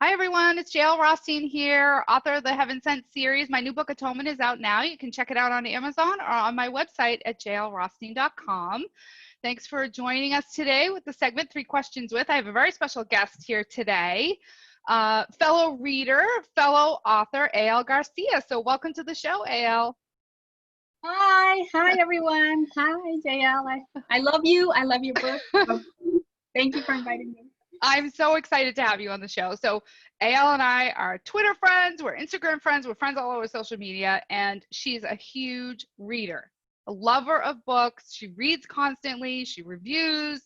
Hi everyone, it's JL Rothstein here, author of the Heaven Sent series. My new book, Atonement, is out now. You can check it out on Amazon or on my website at jlrothstein.com. Thanks for joining us today with the segment 3 Questions With. I have a very special guest here today, fellow reader, fellow author, L Garcia. So welcome to the show, Al. Hi everyone. Hi JL. I love you. I love your book. Thank you for inviting me. I'm so excited to have you on the show. So Al and I are Twitter friends, we're Instagram friends, we're friends all over social media, and she's a huge reader, a lover of books. She reads constantly, she reviews,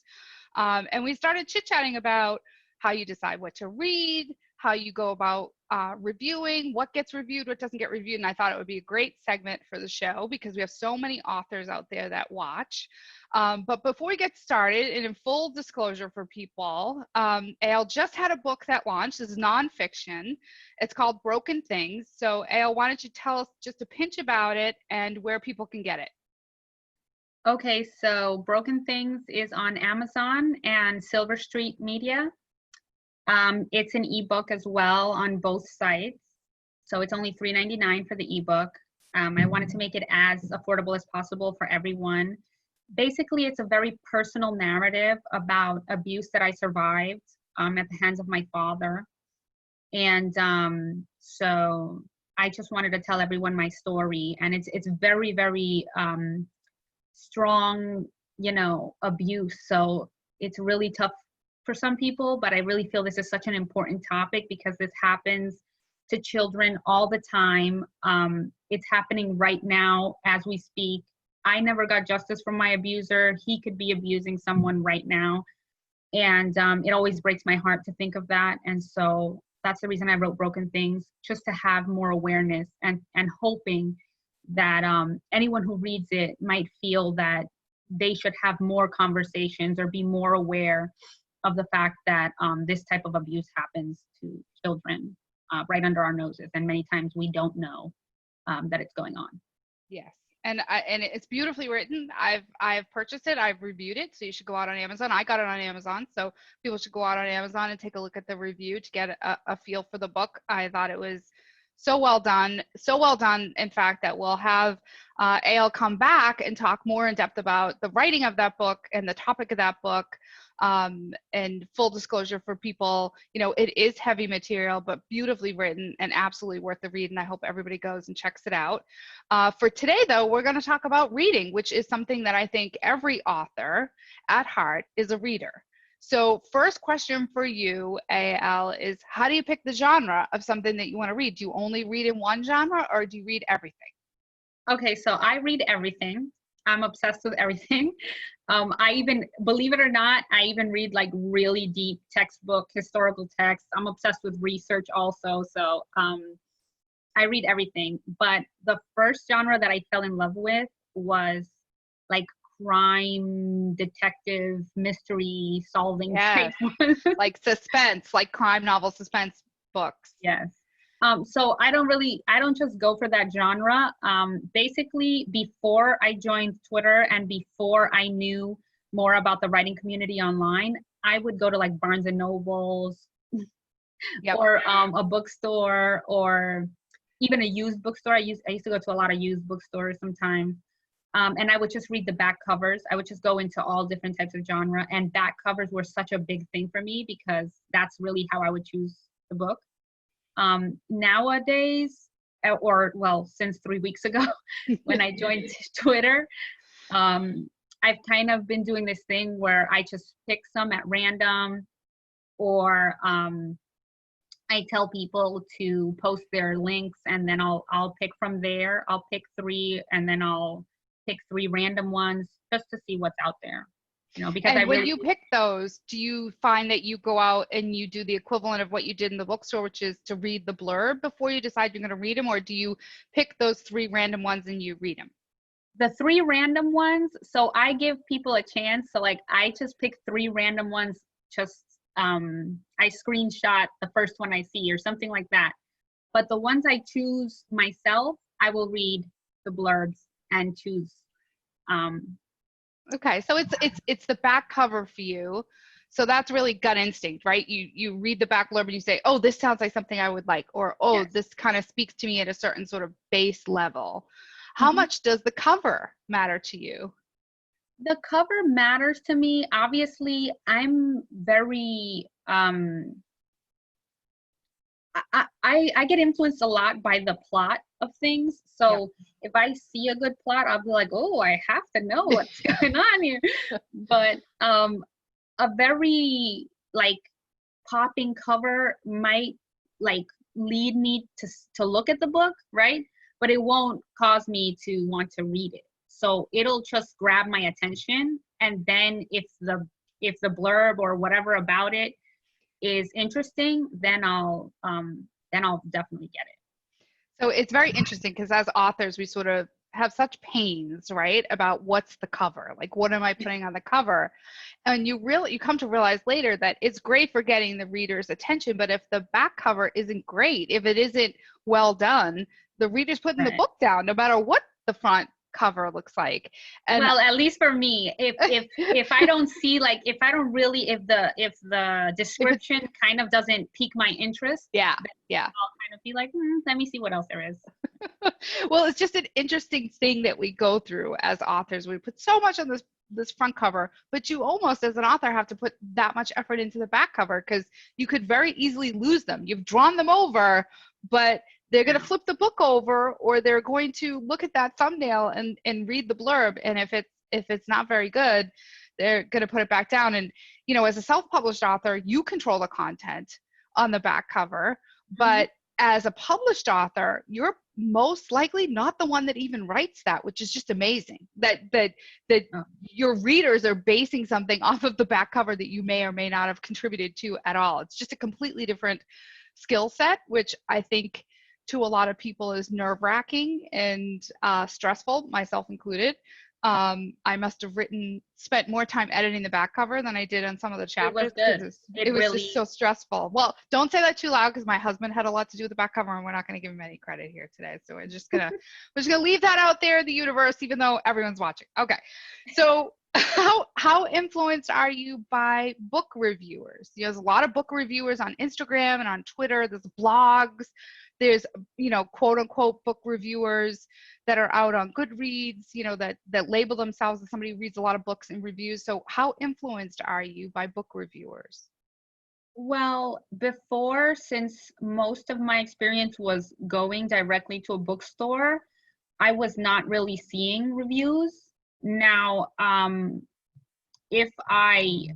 and we started chit-chatting about how you decide what to read, how you go about reviewing, what gets reviewed, what doesn't get reviewed, and I thought it would be a great segment for the show because we have so many authors out there that watch. But before we get started, and in full disclosure for people, Al just had a book that launched. This is nonfiction. It's called Broken Things. So Al, why don't you tell us just a pinch about it and where people can get it? Okay, so Broken Things is on Amazon and Silver Street Media. It's an ebook as well on both sites. So it's only $3.99 for the ebook. I wanted to make it as affordable as possible for everyone. Basically, it's a very personal narrative about abuse that I survived at the hands of my father. And so I just wanted to tell everyone my story. And it's very, very strong, abuse. So it's really tough for some people, but I really feel this is such an important topic because this happens to children all the time. It's happening right now as we speak. I never got justice from my abuser. He could be abusing someone right now. And it always breaks my heart to think of that. And so that's the reason I wrote Broken Things, just to have more awareness and hoping that anyone who reads it might feel that they should have more conversations or be more aware of the fact that this type of abuse happens to children right under our noses. And many times we don't know that it's going on. Yes. And it's beautifully written. I've purchased it. I've reviewed it. So you should go out on Amazon. I got it on Amazon. So people should go out on Amazon and take a look at the review to get a feel for the book. I thought it was so well done. So well done, in fact, that we'll have Al come back and talk more in depth about the writing of that book and the topic of that book. And full disclosure for people, it is heavy material, but beautifully written and absolutely worth the read. And I hope everybody goes and checks it out. For today, though, we're going to talk about reading, which is something that I think every author at heart is a reader. So first question for you, Al, is how do you pick the genre of something that you want to read? Do you only read in one genre or do you read everything? Okay, so I read everything. I'm obsessed with everything. I even, believe it or not, I even read like really deep textbook, historical texts. I'm obsessed with research also. So I read everything. But the first genre that I fell in love with was like crime, detective, mystery solving. Yes. Like suspense, like crime novel suspense books. Yes. So I don't just go for that genre. Basically, before I joined Twitter and before I knew more about the writing community online, I would go to like Barnes and Nobles or a bookstore or even a used bookstore. I used to go to a lot of used bookstores sometimes. And I would just read the back covers. I would just go into all different types of genre, and back covers were such a big thing for me because that's really how I would choose the book. Nowadays, since 3 weeks ago, when I joined Twitter, I've kind of been doing this thing where I just pick some at random, or I tell people to post their links, and then I'll pick from there. I'll pick 3, and then I'll pick 3 random ones just to see what's out there. Because when you pick those, do you find that you go out and you do the equivalent of what you did in the bookstore, which is to read the blurb before you decide you're going to read them, or do you pick those 3 random ones and you read them? The 3 random ones, so I give people a chance. So like I just pick 3 random ones, just I screenshot the first one I see or something like that. But the ones I choose myself, I will read the blurbs and choose. Okay, so it's the back cover for you. So that's really gut instinct, right? You read the back blurb and you say, oh, this sounds like something I would like, or oh, Yes. this kind of speaks to me at a certain sort of base level. How Hmm. much does the cover matter to you? The cover matters to me. Obviously, I'm very I get influenced a lot by the plot of things. Yep. So if I see a good plot, I'll be like, oh, I have to know what's going on here. But a very like popping cover might like lead me to look at the book, right? But it won't cause me to want to read it. So it'll just grab my attention, and then if the blurb or whatever about it is interesting, then I'll definitely get it. So it's very interesting because as authors, we sort of have such pains, right, about what's the cover, like what am I putting on the cover, and you come to realize later that it's great for getting the reader's attention, but if the back cover isn't great, if it isn't well done, the reader's putting the Right. book down no matter what the front cover looks like. And Well, at least for me, if I don't see like if I don't really if the if it's description kind of doesn't pique my interest, yeah, then yeah. I'll kind of be like, let me see what else there is. Well, it's just an interesting thing that we go through as authors. We put so much on this front cover, but you almost as an author have to put that much effort into the back cover because you could very easily lose them. You've drawn them over, but they're going to Yeah. flip the book over, or they're going to look at that thumbnail and read the blurb, and if it's not very good, they're going to put it back down. And as a self-published author, you control the content on the back cover, Hmm. but as a published author, you're most likely not the one that even writes that, which is just amazing. That Oh, your readers are basing something off of the back cover that you may or may not have contributed to at all. It's just a completely different skill set, which I think to a lot of people is nerve-wracking and stressful, myself included. I must have spent more time editing the back cover than I did on some of the it was chapters because good. it It was just so really. stressful. Well, don't say that too loud because my husband had a lot to do with the back cover, and we're not going to give him any credit here today. So we're just gonna leave that out there in the universe, even though everyone's watching. Okay, so how influenced are you by book reviewers? There's a lot of book reviewers on Instagram and on Twitter. There's blogs. There's quote unquote book reviewers that are out on Goodreads, that label themselves as somebody who reads a lot of books and reviews. So how influenced are you by book reviewers? Well, before, since most of my experience was going directly to a bookstore, I was not really seeing reviews. Now, if I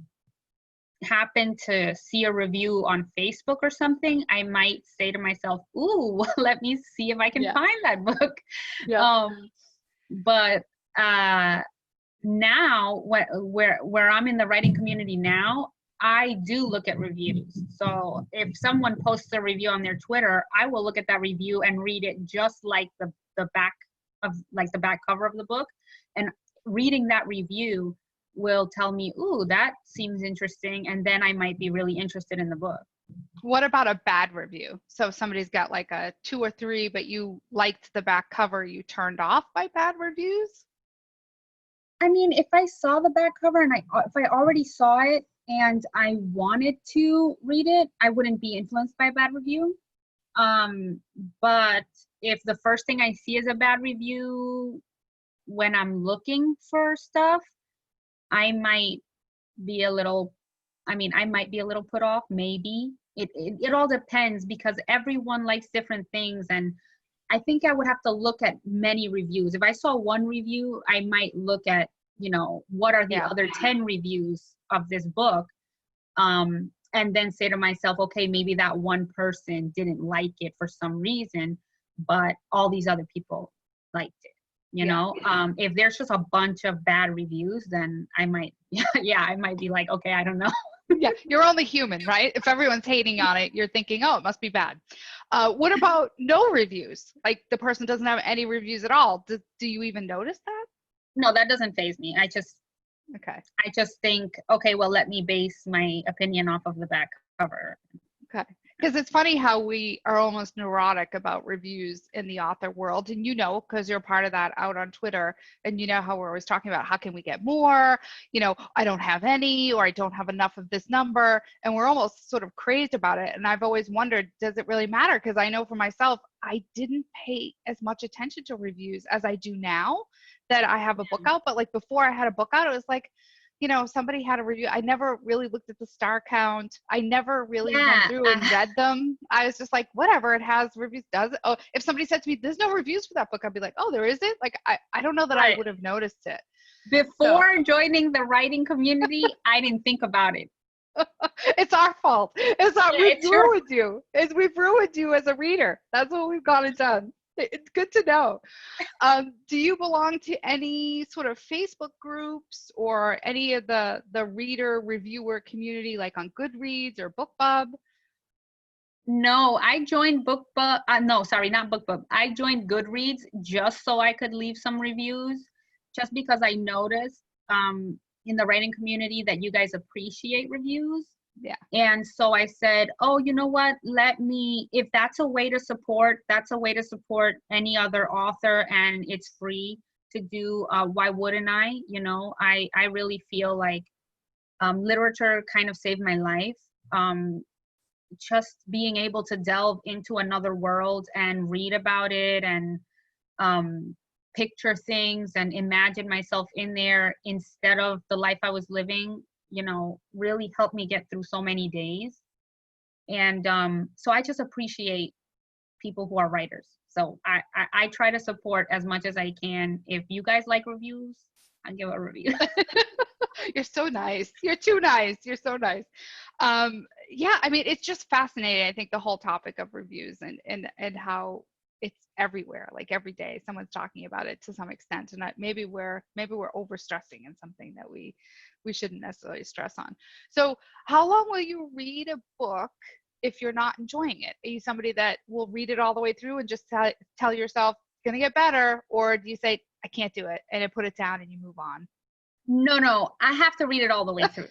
happen to see a review on Facebook or something, I might say to myself, "Ooh, let me see if I can Yeah. find that book." Yeah. Um, but now, where I'm in the writing community now, I do look at reviews. So if someone posts a review on their Twitter, I will look at that review and read it just like the back of like the back cover of the book, and reading that review will tell me, ooh, that seems interesting, and then I might be really interested in the book. What about a bad review? So if somebody's got like a 2 or 3, but you liked the back cover, you turned off by bad reviews? I mean, if I saw the back cover and if I already saw it and I wanted to read it, I wouldn't be influenced by a bad review. Um, but if the first thing I see is a bad review when I'm looking for stuff, I might be a little, I might be a little put off, maybe. It all depends because everyone likes different things. And I think I would have to look at many reviews. If I saw one review, I might look at, what are the Yeah. other 10 reviews of this book? And then say to myself, okay, maybe that one person didn't like it for some reason, but all these other people liked it. Yeah. If there's just a bunch of bad reviews, then I might, yeah, I might be like, okay, I don't know. Yeah, you're only human, right? If everyone's hating on it, you're thinking, oh, it must be bad. What about no reviews? Like the person doesn't have any reviews at all. Do you even notice that? No, that doesn't faze me. Okay. I just think, okay, well, let me base my opinion off of the back cover. Okay. Because it's funny how we are almost neurotic about reviews in the author world. And because you're part of that out on Twitter, and how we're always talking about how can we get more, I don't have any, or I don't have enough of this number. And we're almost sort of crazed about it. And I've always wondered, does it really matter? Because I know for myself, I didn't pay as much attention to reviews as I do now that I have a book out. But like before I had a book out, it was like, somebody had a review. I never really looked at the star count. I never really went through and read them. I was just like, whatever, it has reviews, does it? Oh, if somebody said to me, there's no reviews for that book, I'd be like, oh, there isn't? Like, I don't know that I would have noticed it. Before joining the writing community, I didn't think about it. It's our fault. It's not, we've ruined you. We've ruined you as a reader. That's what we've gone and done. It's good to know. Do you belong to any sort of Facebook groups or any of the reader reviewer community, like on Goodreads or BookBub? No, I joined BookBub. No, sorry, not BookBub. I joined Goodreads just so I could leave some reviews, just because I noticed in the writing community that you guys appreciate reviews. Yeah. And so I said, oh, you know what? If that's a way to support any other author and it's free to do, why wouldn't I? I really feel like literature kind of saved my life. Just being able to delve into another world and read about it and picture things and imagine myself in there instead of the life I was living, really helped me get through so many days. And so I just appreciate people who are writers. So I try to support as much as I can. If you guys like reviews, I'll give a review. You're so nice. You're too nice. You're so nice. Yeah, I mean, it's just fascinating. I think the whole topic of reviews and how it's everywhere. Like every day, someone's talking about it to some extent, and maybe we're overstressing in something that we shouldn't necessarily stress on. So, how long will you read a book if you're not enjoying it? Are you somebody that will read it all the way through and just tell yourself it's gonna get better, or do you say I can't do it and then put it down and you move on? No, I have to read it all the way through.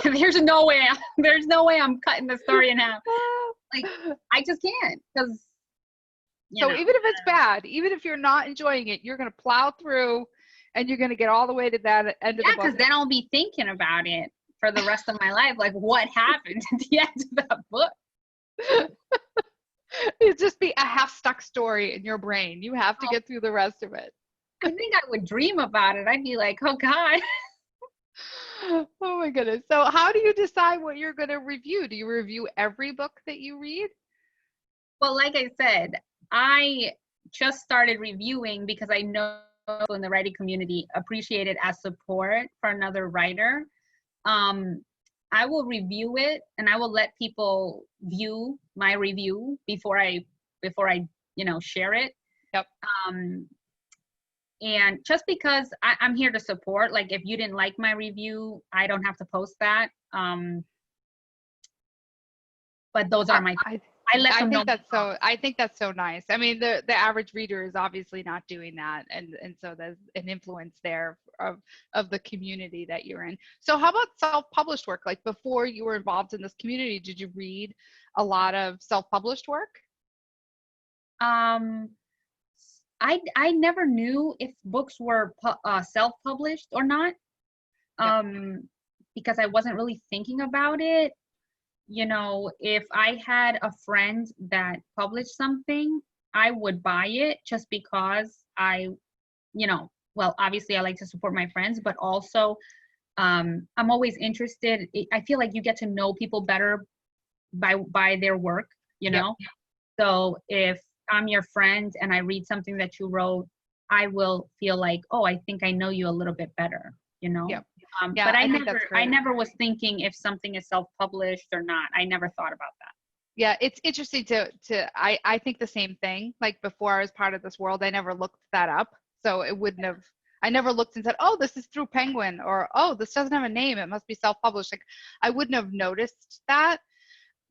There's no way I'm cutting the story in half. Like, I just can't, because so even if it's bad, even if you're not enjoying it, you're going to plow through and you're going to get all the way to that end of the book. Yeah, because then I'll be thinking about it for the rest of my life. Like, what happened at the end of that book? It'd just be a half-stuck story in your brain. You have to get through the rest of it. I think I would dream about it. I'd be like, oh, God. Oh, my goodness. So how do you decide what you're going to review? Do you review every book that you read? Well, like I said, I just started reviewing because I know in the writing community appreciate it as support for another writer. I will review it and I will let people view my review before I share it. Yep. And just because I'm here to support, like if you didn't like my review, I don't have to post that. But those are my I let them know. I think that's so nice. I mean, the average reader is obviously not doing that, and so there's an influence there of the community that you're in. So how about self-published work? Like before you were involved in this community, did you read a lot of self-published work? I never knew if books were self-published or not, because I wasn't really thinking about it. If I had a friend that published something, I would buy it just because well, obviously I like to support my friends, but also I'm always interested. I feel like you get to know people better by their work, So if I'm your friend and I read something that you wrote, I will feel like, oh, I think I know you a little bit better, Yep. But I never was thinking if something is self-published or not. I never thought about that. Yeah, it's interesting I think the same thing. Like before I was part of this world, I never looked that up. So I never looked and said, oh, this is through Penguin, or, oh, this doesn't have a name, it must be self-published. Like I wouldn't have noticed that.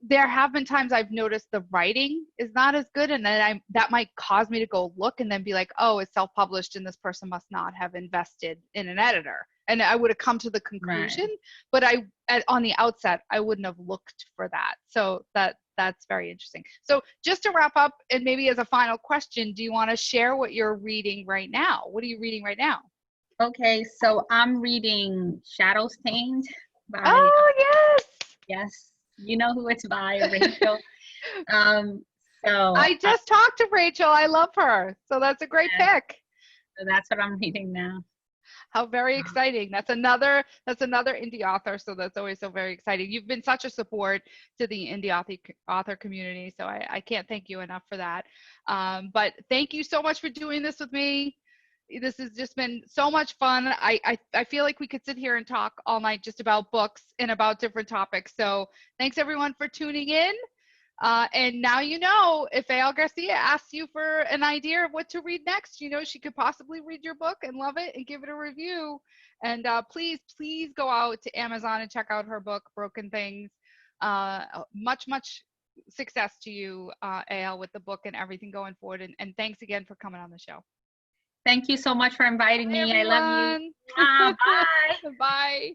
There have been times I've noticed the writing is not as good, and then that might cause me to go look and then be like, oh, it's self-published and this person must not have invested in an editor. And I would have come to the conclusion, but on the outset, I wouldn't have looked for that. So that that's very interesting. So just to wrap up, and maybe as a final question, do you want to share what you're reading right now? What are you reading right now? Okay, so I'm reading Shadows Tamed by, Oh, yes. yes, you know who it's by, Rachel. Um, so, I just talked to Rachel. I love her. So that's a great yes, pick. so that's what I'm reading now. How very Um, exciting. That's another indie author. So that's always so very exciting. You've been such a support to the indie author community. So I can't thank you enough for that. But thank you so much for doing this with me. This has just been so much fun. I feel like we could sit here and talk all night just about books and about different topics. So thanks everyone for tuning in. And now you know, if L Garcia asks you for an idea of what to read next, you know she could possibly read your book and love it and give it a review. And please, please go out to Amazon and check out her book, Broken Things. Much success to you, AL, with the book and everything going forward. And thanks again for coming on the show. Thank you so much for inviting Bye, me. I love you. everyone. Bye. Bye.